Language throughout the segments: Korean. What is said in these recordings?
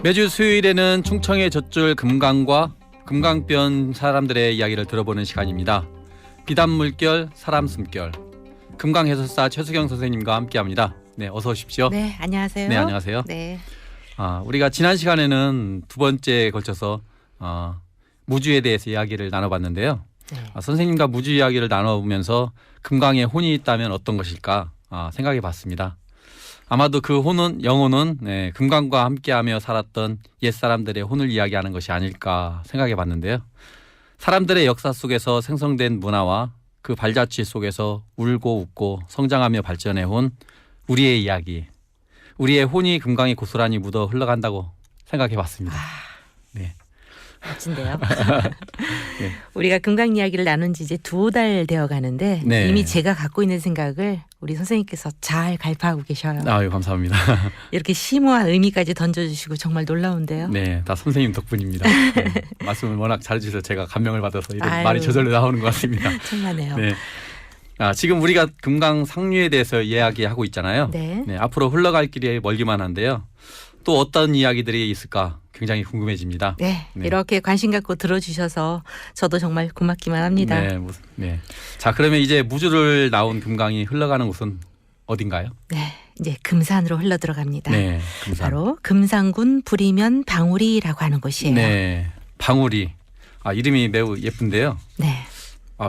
매주 수요일에는 충청의 젖줄 금강과 금강변 사람들의 이야기를 들어보는 시간입니다. 비단 물결, 사람 숨결. 금강 해설사 최수경 선생님과 함께합니다. 네, 어서 오십시오. 네, 안녕하세요. 네, 안녕하세요. 네. 우리가 지난 시간에는 두 번째에 걸쳐서 무주에 대해서 이야기를 나눠봤는데요. 네. 선생님과 무주 이야기를 나눠보면서 금강에 혼이 있다면 어떤 것일까 생각해봤습니다. 아마도 그 영혼은 금강과 함께하며 살았던 옛사람들의 혼을 이야기하는 것이 아닐까 생각해봤는데요. 사람들의 역사 속에서 생성된 문화와 그 발자취 속에서 울고 웃고 성장하며 발전해온 우리의 이야기, 우리의 혼이 금강에 고스란히 묻어 흘러간다고 생각해봤습니다. 네. 멋진데요. 네. 우리가 금강 이야기를 나눈 지 이제 2달 되어 가는데 네. 이미 제가 갖고 있는 생각을 우리 선생님께서 잘 갈파하고 계셔요. 아유, 감사합니다. 이렇게 심오한 의미까지 던져주시고 정말 놀라운데요. 네, 다 선생님 덕분입니다. 네, 말씀을 워낙 잘해주셔서 제가 감명을 받아서 이런 아유. 말이 저절로 나오는 것 같습니다. 정말네요. 네. 지금 우리가 금강 상류에 대해서 이야기하고 있잖아요. 네. 네, 앞으로 흘러갈 길이 멀기만 한데요. 또 어떤 이야기들이 있을까 굉장히 궁금해집니다. 네, 네. 이렇게 관심 갖고 들어주셔서 저도 정말 고맙기만 합니다. 네. 자, 그러면 이제 무주를 나온 금강이 흘러가는 곳은 어딘가요? 네, 이제 금산으로 흘러 들어갑니다. 네, 금산. 바로 금산군 부리면 방우리라고 하는 곳이에요. 네, 방우리. 이름이 매우 예쁜데요. 네.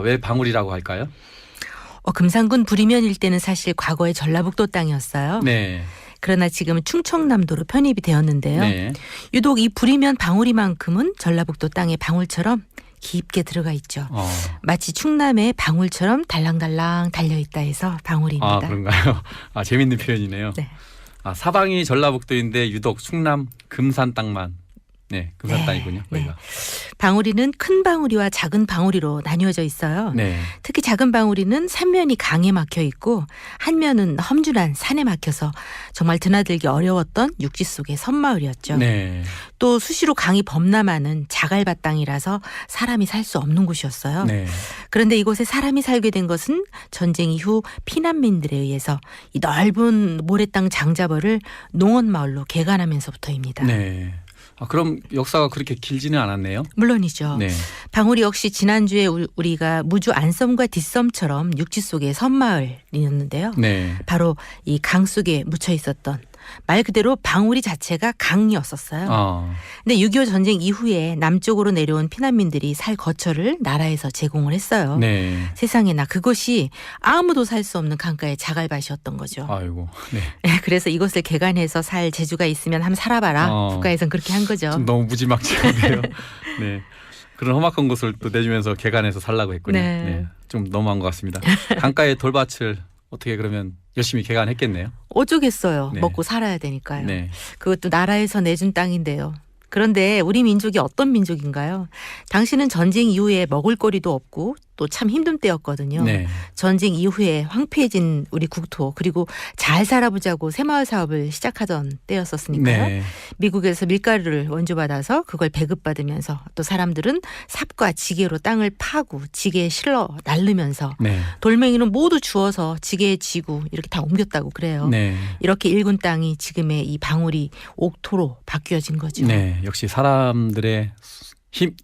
왜 방우리라고 할까요? 금산군 부리면 일대는 사실 과거에 전라북도 땅이었어요. 네. 그러나 지금은 충청남도로 편입이 되었는데요. 네. 유독 이 부리면 방울이만큼은 전라북도 땅의 방울처럼 깊게 들어가 있죠. 마치 충남의 방울처럼 달랑달랑 달려있다 해서 방울입니다. 그런가요? 재밌는 표현이네요. 네. 사방이 전라북도인데 유독 충남 금산 땅만. 네, 금산 네. 땅이군요. 네. 여기가. 방울이는 큰 방울이와 작은 방울이로 나뉘어져 있어요. 네. 특히 작은 방울이는 삼면이 강에 막혀 있고 한 면은 험준한 산에 막혀서 정말 드나들기 어려웠던 육지 속의 섬마을이었죠. 네. 또 수시로 강이 범람하는 자갈밭 땅이라서 사람이 살 수 없는 곳이었어요. 네. 그런데 이곳에 사람이 살게 된 것은 전쟁 이후 피난민들에 의해서 이 넓은 모래땅 장자벌을 농원마을로 개간하면서부터입니다. 네. 그럼 역사가 그렇게 길지는 않았네요. 물론이죠. 네. 방울이 역시 지난주에 우리가 무주 안섬과 뒷섬처럼 육지 속의 섬마을이었는데요. 네. 바로 이 강 속에 묻혀 있었던 말 그대로 방울이 자체가 강이었었어요. 근데 6.25 전쟁 이후에 남쪽으로 내려온 피난민들이 살 거처를 나라에서 제공을 했어요. 네. 세상에나 그것이 아무도 살 수 없는 강가의 자갈밭이었던 거죠. 아이고. 네. 그래서 이곳을 개간해서 살 재주가 있으면 한번 살아봐라. 국가에선 그렇게 한 거죠. 좀 너무 무지막지한데요. 네. 그런 험악한 곳을 또 내주면서 개간해서 살라고 했군요. 네. 네. 좀 너무한 것 같습니다. 강가의 돌밭을 어떻게 그러면 열심히 개간했겠네요. 어쩌겠어요. 네. 먹고 살아야 되니까요. 네. 그것도 나라에서 내준 땅인데요. 그런데 우리 민족이 어떤 민족인가요? 당시는 전쟁 이후에 먹을거리도 없고 또 참 힘든 때였거든요. 네. 전쟁 이후에 황폐해진 우리 국토 그리고 잘 살아보자고 새마을 사업을 시작하던 때였었으니까요. 네. 미국에서 밀가루를 원조받아서 그걸 배급받으면서 또 사람들은 삽과 지게로 땅을 파고 지게에 실러 날르면서 네. 돌멩이는 모두 주워서 지게에 지고 이렇게 다 옮겼다고 그래요. 네. 이렇게 일군 땅이 지금의 이 방울이 옥토로 바뀌어진 거죠. 네. 역시 사람들의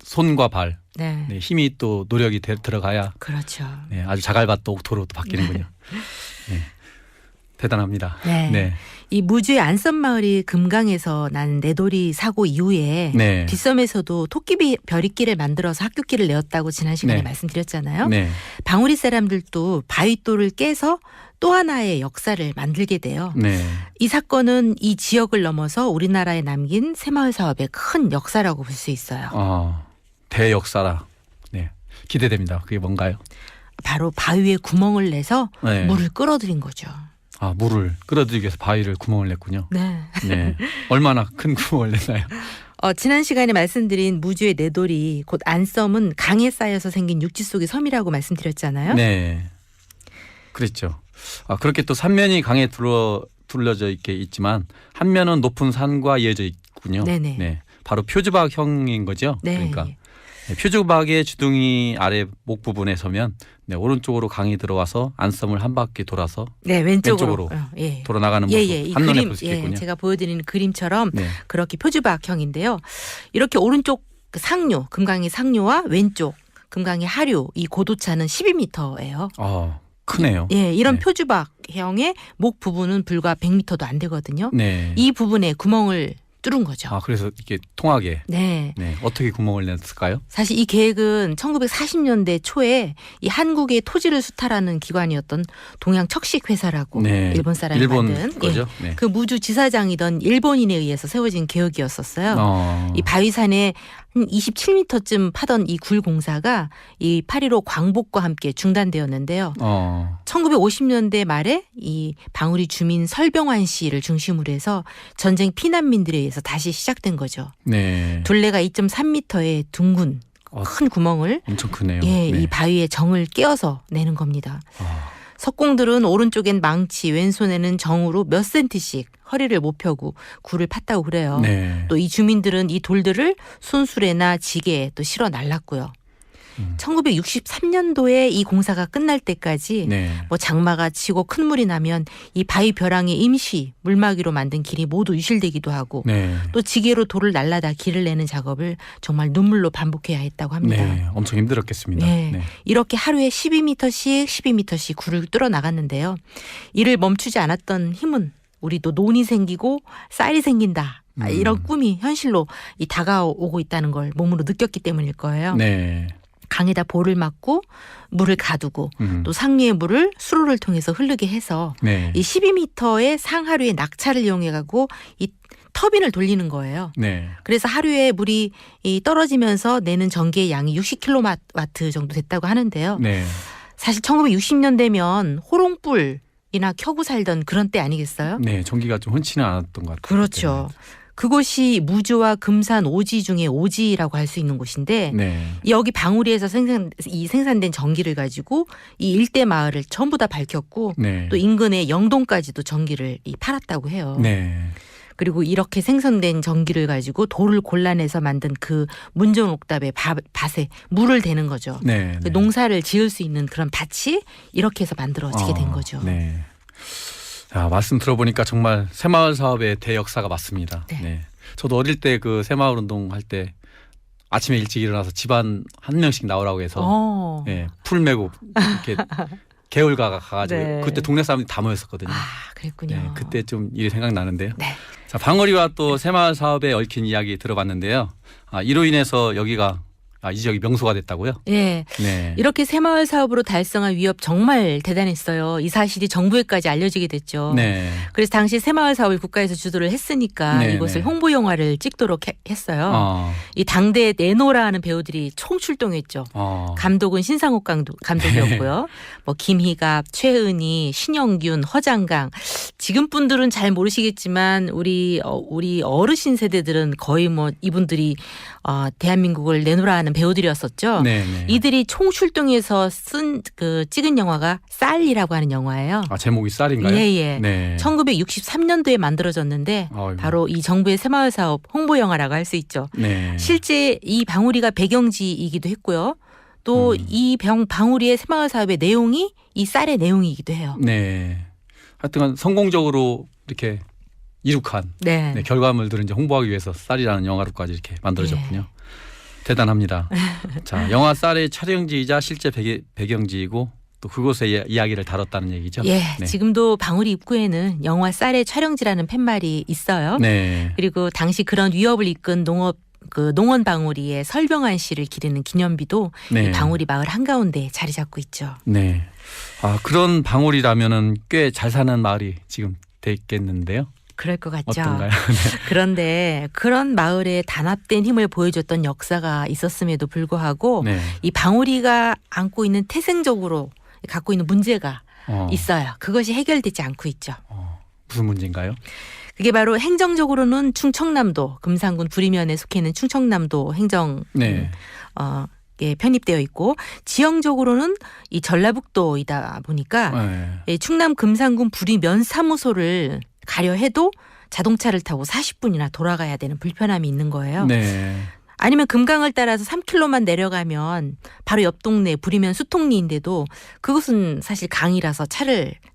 손과 발, 네. 네, 힘이 또 노력이 들어가야 그렇죠. 네, 아주 자갈밭도 옥토로 또 바뀌는군요. 네. 대단합니다. 네. 네. 이 무주의 안섬마을이 금강에서 난 내돌이 사고 이후에 네. 뒷섬에서도 토끼비 벼리길을 만들어서 학교길을 내었다고 지난 시간에 네. 말씀드렸잖아요. 네. 방울이 사람들도 바위돌을 깨서 또 하나의 역사를 만들게 돼요. 네. 이 사건은 이 지역을 넘어서 우리나라에 남긴 새마을 사업의 큰 역사라고 볼 수 있어요. 대역사라. 네. 기대됩니다. 그게 뭔가요? 바로 바위에 구멍을 내서 네. 물을 끌어들인 거죠. 물을 끌어들이기 위해서 바위를 구멍을 냈군요. 네. 네. 얼마나 큰 구멍을 냈나요? 지난 시간에 말씀드린 무주의 내돌이 곧 안섬은 강에 쌓여서 생긴 육지 속의 섬이라고 말씀드렸잖아요. 네. 그랬죠. 그렇게 또 삼면이 강에 둘러져 있지만 한 면은 높은 산과 이어져 있군요. 네네. 네. 바로 표주박형인 거죠. 네. 그러니까 네, 표주박의 주둥이 아래 목 부분에 서면 네, 오른쪽으로 강이 들어와서 안섬을 한 바퀴 돌아서 네, 왼쪽으로 예. 돌아 나가는 모습 이 한눈에 그림, 볼 수 있겠군요. 제가 보여드리는 그림처럼 네. 그렇게 표주박형인데요. 이렇게 오른쪽 상류, 금강의 상류와 왼쪽 금강의 하류 이 고도차는 12m예요. 크네요. 예, 이런 네. 표주박형의 목 부분은 불과 100m도 안 되거든요. 네. 이 부분에 구멍을 뚫은 거죠. 그래서 이게 통하게. 네. 네. 어떻게 구멍을 냈을까요? 사실 이 계획은 1940년대 초에 이 한국의 토지를 수탈하는 기관이었던 동양척식회사라고 네. 일본 사람이 일본 만든 거죠. 네. 그 무주 지사장이던 일본인에 의해서 세워진 계획이었었어요. 이 바위산에 한 27m쯤 파던 이 굴 공사가 이 8.15 광복과 함께 중단되었는데요. 1950년대 말에 이 방울이 주민 설병환 씨를 중심으로 해서 전쟁 피난민들에 의해서 다시 시작된 거죠. 네. 둘레가 2.3m의 둥근 큰 구멍을 엄청 크네요. 예, 네. 이 바위에 정을 끼워서 내는 겁니다. 석공들은 오른쪽엔 망치, 왼손에는 정으로 몇 센티씩 허리를 못 펴고 굴을 팠다고 그래요. 네. 또 이 주민들은 이 돌들을 손수레나 지게에 또 실어 날랐고요. 1963년도에 이 공사가 끝날 때까지 네. 뭐 장마가 치고 큰 물이 나면 이 바위 벼랑에 임시 물막이로 만든 길이 모두 유실되기도 하고 네. 또 지게로 돌을 날라다 길을 내는 작업을 정말 눈물로 반복해야 했다고 합니다. 네. 엄청 힘들었겠습니다. 네. 네. 이렇게 하루에 12m씩 굴을 뚫어 나갔는데요. 이를 멈추지 않았던 힘은 우리도 논이 생기고 쌀이 생긴다. 이런 꿈이 현실로 다가오고 있다는 걸 몸으로 느꼈기 때문일 거예요. 네. 강에다 볼을 막고 물을 가두고 또 상류의 물을 수로를 통해서 흐르게 해서 네. 이 12m의 상하류의 낙차를 이용해가고 이 터빈을 돌리는 거예요. 네. 그래서 하루에 물이 떨어지면서 내는 전기의 양이 60kW 정도 됐다고 하는데요. 네. 사실 1960년대면 호롱불이나 켜고 살던 그런 때 아니겠어요? 네. 전기가 좀 흔치는 않았던 것 같아요. 그렇죠. 그곳이 무주와 금산 오지 중에 오지라고 할 수 있는 곳인데 네. 여기 방우리에서 생산된 전기를 가지고 이 일대 마을을 전부 다 밝혔고 네. 또 인근의 영동까지도 전기를 팔았다고 해요. 네. 그리고 이렇게 생성된 전기를 가지고 돌을 골라내서 만든 그 문전옥답의 밭에 물을 대는 거죠. 네. 그 농사를 지을 수 있는 그런 밭이 이렇게 해서 만들어지게 된 거죠. 네. 자, 말씀 들어보니까 정말 새마을 사업의 대역사가 맞습니다. 네. 네. 저도 어릴 때 그 새마을 운동 할 때 아침에 일찍 일어나서 집안 한 명씩 나오라고 해서 네, 풀 메고 이렇게 개울가가 가가지고 네. 그때 동네 사람들이 다 모였었거든요. 그랬군요. 네, 그때 좀 일이 생각나는데요. 네. 자, 방울이와 또 새마을 사업에 얽힌 이야기 들어봤는데요. 이로 인해서 여기가 이 지역이 명소가 됐다고요? 예. 네. 이렇게 새마을 사업으로 달성한 위협 정말 대단했어요. 이 사실이 정부에까지 알려지게 됐죠. 네. 그래서 당시 새마을 사업을 국가에서 주도를 했으니까 네, 이것을 네. 홍보 영화를 찍도록 했어요. 이 당대 내노라 하는 배우들이 총출동했죠. 감독은 신상옥 감독이었고요. 뭐 김희갑, 최은희, 신영균, 허장강. 지금 분들은 잘 모르시겠지만 우리 어르신 세대들은 거의 뭐 이분들이 대한민국을 내노라 하는 배우들이었었죠. 네네. 이들이 총출동해서 찍은 영화가 쌀이라고 하는 영화예요. 제목이 쌀인가요? 예. 네. 1963년도에 만들어졌는데 바로 이 정부의 새마을 사업 홍보 영화라고 할 수 있죠. 네. 실제 이 방울이가 배경지이기도 했고요. 또 이 방울이의 새마을 사업의 내용이 이 쌀의 내용이기도 해요. 네. 하여튼 성공적으로 이렇게 이룩한 네. 결과물들을 이제 홍보하기 위해서 쌀이라는 영화로까지 이렇게 만들어졌군요. 대단합니다. 자, 영화 쌀의 촬영지이자 실제 배경지이고 또 그곳의 이야기를 다뤘다는 얘기죠. 예, 네. 지금도 방울이 입구에는 영화 쌀의 촬영지라는 팻말이 있어요. 네. 그리고 당시 그런 위협을 이끈 농원 방울이의 설병환 씨를 기리는 기념비도 네. 이 방울이 마을 한가운데 자리 잡고 있죠. 네. 그런 방울이라면은 꽤 잘 사는 마을이 지금 됐겠는데요. 그럴 것 같죠. 어떤가요? 그런데 그런 마을에 단합된 힘을 보여줬던 역사가 있었음에도 불구하고 네. 이 방울이가 안고 있는 태생적으로 갖고 있는 문제가 있어요. 그것이 해결되지 않고 있죠. 무슨 문제인가요? 그게 바로 행정적으로는 충청남도 금산군 부리면에 속해 있는 충청남도 행정 네. 편입되어 있고 지형적으로는 이 전라북도이다 보니까 네. 충남 금산군 부리면 사무소를 가려 해도 자동차를 타고 40분이나 돌아가야 되는 불편함이 있는 거예요. 네. 아니면 금강을 따라서 3km만 내려가면 바로 옆 동네 부리면 수통리인데도 그곳은 사실 강이라서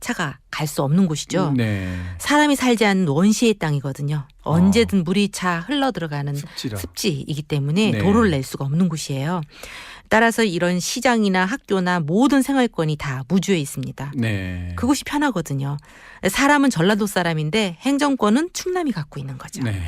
차가 갈 수 없는 곳이죠. 네. 사람이 살지 않는 원시의 땅이거든요. 언제든 물이 차 흘러 들어가는 습지이기 때문에 네. 도로를 낼 수가 없는 곳이에요. 따라서 이런 시장이나 학교나 모든 생활권이 다 무주에 있습니다. 네. 그곳이 편하거든요. 사람은 전라도 사람인데 행정권은 충남이 갖고 있는 거죠. 네.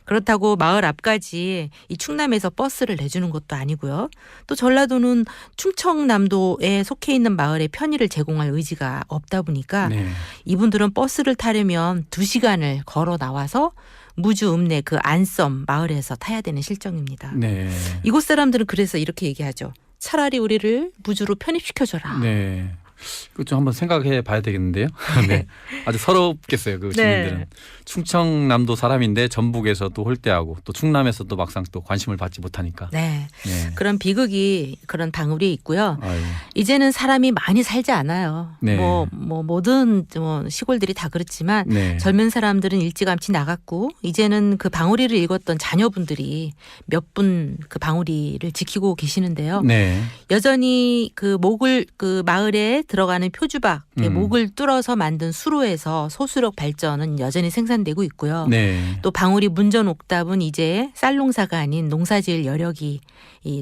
그렇다고 마을 앞까지 이 충남에서 버스를 내주는 것도 아니고요. 또 전라도는 충청남도에 속해 있는 마을에 편의를 제공할 의지가 없다 보니까 네. 이분들은 버스를 타려면 2시간을 걸어 나와서 무주 읍내 그 안섬 마을에서 타야 되는 실정입니다. 네. 이곳 사람들은 그래서 이렇게 얘기하죠. 차라리 우리를 무주로 편입시켜줘라. 네. 이거 좀 한번 생각해 봐야 되겠는데요. 네. 아주 서럽겠어요. 그 주민들은. 네. 충청남도 사람인데 전북에서도 홀대하고 또 충남에서도 막상 또 관심을 받지 못하니까. 네. 네. 그런 비극이 그런 방울이 있고요. 아유. 이제는 사람이 많이 살지 않아요. 네. 모든 시골들이 다 그렇지만 네. 젊은 사람들은 일찌감치 나갔고 이제는 그 방울이를 읽었던 자녀분들이 몇 분 그 방울이를 지키고 계시는데요. 네. 여전히 그 마을에 들어가는 표주박 목을 뚫어서 만든 수로에서 소수력 발전은 여전히 생산되고 있고요. 네. 또 방울이 문전 옥답은 이제 쌀농사가 아닌 농사지을 여력이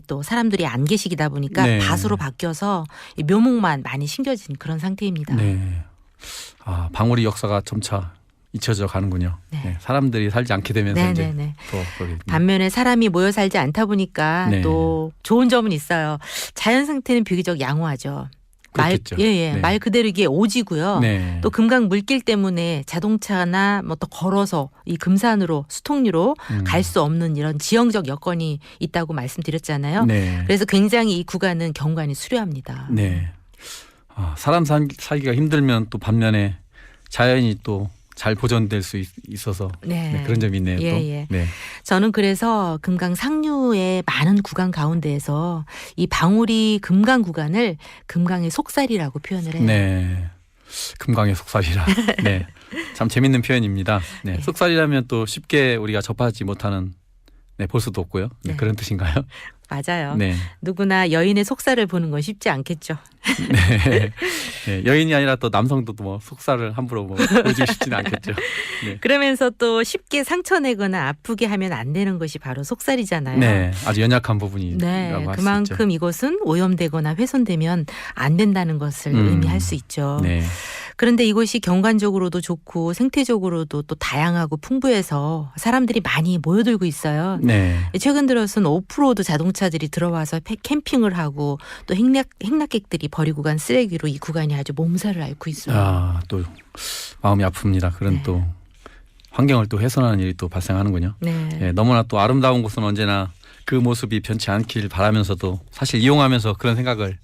또 사람들이 안 계시기다 보니까 네. 밭으로 바뀌어서 이 묘목만 많이 심겨진 그런 상태입니다. 네. 아, 방울이 역사가 점차 잊혀져 가는군요. 네. 네. 사람들이 살지 않게 되면서 이제 네네네. 또 그러게. 반면에 사람이 모여 살지 않다 보니까 네. 또 좋은 점은 있어요. 자연 상태는 비교적 양호하죠. 그렇겠죠. 네. 말 그대로 이게 오지고요. 네. 또 금강 물길 때문에 자동차나 뭐 또 걸어서 이 금산으로 수통리로 갈 수 없는 이런 지형적 여건이 있다고 말씀드렸잖아요. 네. 그래서 굉장히 이 구간은 경관이 수려합니다. 네. 아, 사람 살기가 힘들면 또 반면에 자연이 또 잘 보존될 수 있어서 네, 그런 점이 있네요. 예, 또. 예. 네. 저는 그래서 금강 상류의 많은 구간 가운데에서 이 방울이 금강 구간을 금강의 속살이라고 표현을 해요. 네. 금강의 속살이라. 네. 참 재밌는 표현입니다. 네. 네. 속살이라면 또 쉽게 우리가 접하지 못하는 볼 수도 없고요. 네. 네. 그런 뜻인가요? 맞아요. 네. 누구나 여인의 속살을 보는 건 쉽지 않겠죠. 네. 네. 여인이 아니라 또 남성도 뭐 속살을 함부로 보여주기 쉽지는 않겠죠. 네. 그러면서 또 쉽게 상처내거나 아프게 하면 안 되는 것이 바로 속살이잖아요. 네. 아주 연약한 부분이라고 네, 할 수 있죠. 그만큼 이것은 오염되거나 훼손되면 안 된다는 것을 의미할 수 있죠. 네. 그런데 이곳이 경관적으로도 좋고 생태적으로도 또 다양하고 풍부해서 사람들이 많이 모여들고 있어요. 네. 최근 들어서는 오프로드 자동차들이 들어와서 캠핑을 하고 또 행락객들이 버리고 간 쓰레기로 이 구간이 아주 몸살을 앓고 있어요. 아, 또 마음이 아픕니다. 그런 네. 또 환경을 또 훼손하는 일이 또 발생하는군요. 네. 네, 너무나 또 아름다운 곳은 언제나 그 모습이 변치 않길 바라면서도 사실 이용하면서 그런 생각을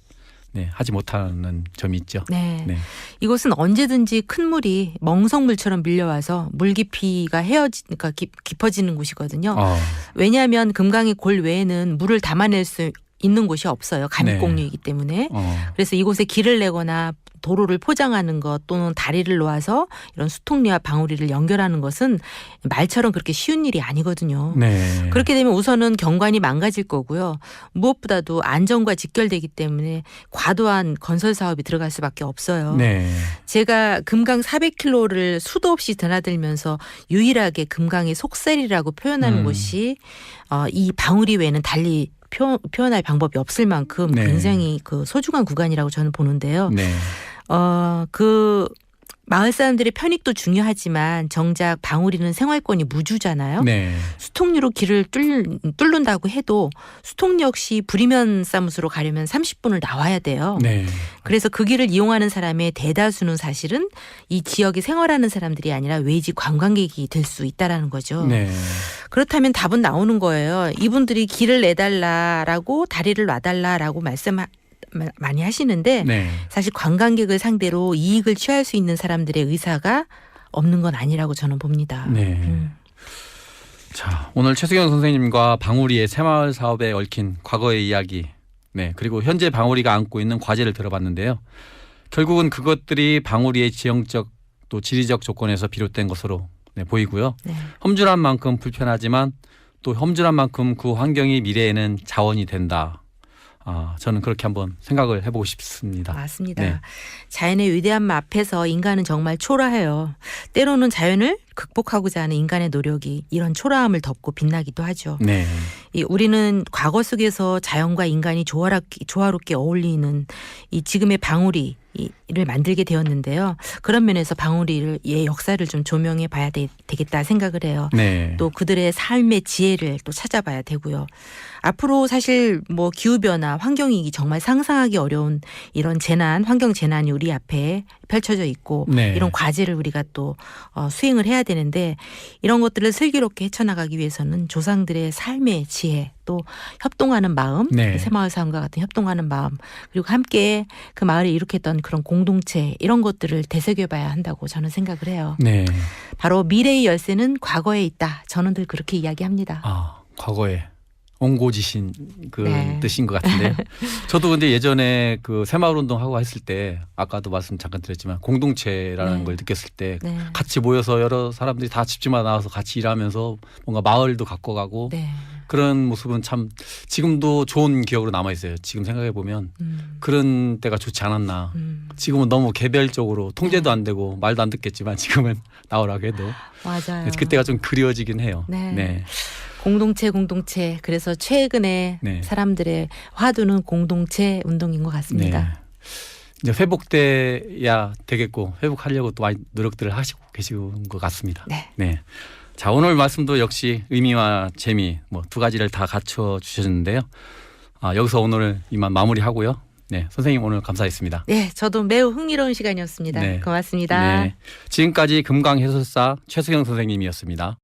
하지 못하는 점이 있죠. 네. 네. 이곳은 언제든지 큰 물이 멍석물처럼 밀려와서 물 깊이가 그러니까 깊어지는 곳이거든요. 왜냐하면 금강의 골 외에는 물을 담아낼 수 있는 곳이 없어요. 간입공류이기 때문에. 그래서 이곳에 길을 내거나 도로를 포장하는 것 또는 다리를 놓아서 이런 수통리와 방울이를 연결하는 것은 말처럼 그렇게 쉬운 일이 아니거든요. 네. 그렇게 되면 우선은 경관이 망가질 거고요. 무엇보다도 안전과 직결되기 때문에 과도한 건설 사업이 들어갈 수밖에 없어요. 네. 제가 금강 400km를 수도 없이 드나들면서 유일하게 금강의 속살이라고 표현하는 곳이 이 방울이 외에는 달리 표현할 방법이 없을 만큼 네. 굉장히 그 소중한 구간이라고 저는 보는데요. 네. 그 마을 사람들의 편익도 중요하지만 정작 방울이는 생활권이 무주잖아요. 네. 수통리로 길을 뚫는다고 해도 수통리 역시 부리면 사무소로 가려면 30분을 나와야 돼요. 네. 그래서 그 길을 이용하는 사람의 대다수는 사실은 이 지역에 생활하는 사람들이 아니라 외지 관광객이 될 수 있다라는 거죠. 네. 그렇다면 답은 나오는 거예요. 이분들이 길을 내달라라고 다리를 놔달라라고 많이 하시는데 네. 사실 관광객을 상대로 이익을 취할 수 있는 사람들의 의사가 없는 건 아니라고 저는 봅니다. 네. 자, 오늘 최수경 선생님과 방울이의 새마을 사업에 얽힌 과거의 이야기, 그리고 현재 방울이가 안고 있는 과제를 들어봤는데요. 결국은 그것들이 방울이의 지형적 또 지리적 조건에서 비롯된 것으로 보이고요. 네. 험준한 만큼 불편하지만 또 험준한 만큼 그 환경이 미래에는 자원이 된다. 저는 그렇게 한번 생각을 해보고 싶습니다. 맞습니다. 네. 자연의 위대함 앞에서 인간은 정말 초라해요. 때로는 자연을 극복하고자 하는 인간의 노력이 이런 초라함을 덮고 빛나기도 하죠. 네. 우리는 과거 속에서 자연과 인간이 조화롭게 어울리는 이 지금의 방울이를 만들게 되었는데요. 그런 면에서 방울이의 역사를 좀 조명해 봐야 되겠다 생각을 해요. 네. 또 그들의 삶의 지혜를 또 찾아봐야 되고요. 앞으로 사실 뭐 기후변화, 환경위기 정말 상상하기 어려운 이런 환경 재난이 우리 앞에 펼쳐져 있고 네. 이런 과제를 우리가 또 수행을 해야 되는데 이런 것들을 슬기롭게 헤쳐나가기 위해서는 조상들의 삶의 지혜 또 협동하는 마음, 네. 새마을 사람과 같은 협동하는 마음 그리고 함께 그 마을을 일으켰던 그런 공동체 이런 것들을 되새겨봐야 한다고 저는 생각을 해요. 네. 바로 미래의 열쇠는 과거에 있다. 저는 늘 그렇게 이야기합니다. 과거에 옹고지신 그 네. 뜻인 것 같은데요. 저도 근데 예전에 그 새마을 운동하고 했을 때 아까도 말씀 잠깐 드렸지만 공동체라는 네. 걸 느꼈을 때 네. 같이 모여서 여러 사람들이 다 집집마다 나와서 같이 일하면서 뭔가 마을도 가꿔가고 네. 그런 모습은 참 지금도 좋은 기억으로 남아 있어요. 지금 생각해 보면 그런 때가 좋지 않았나. 지금은 너무 개별적으로 통제도 안 되고 말도 안 듣겠지만 지금은 나오라고 해도 맞아요. 그때가 좀 그리워지긴 해요. 네. 네. 공동체. 그래서 최근에 네. 사람들의 화두는 공동체 운동인 것 같습니다. 네. 이제 회복돼야 되겠고 회복하려고 또 많이 노력들을 하시고 계신 것 같습니다. 네. 네. 자, 오늘 말씀도 역시 의미와 재미 뭐 두 가지를 다 갖춰 주셨는데요. 여기서 오늘 이만 마무리하고요. 네, 선생님 오늘 감사했습니다. 네, 저도 매우 흥미로운 시간이었습니다. 네. 고맙습니다. 네. 지금까지 금강해설사 최수경 선생님이었습니다.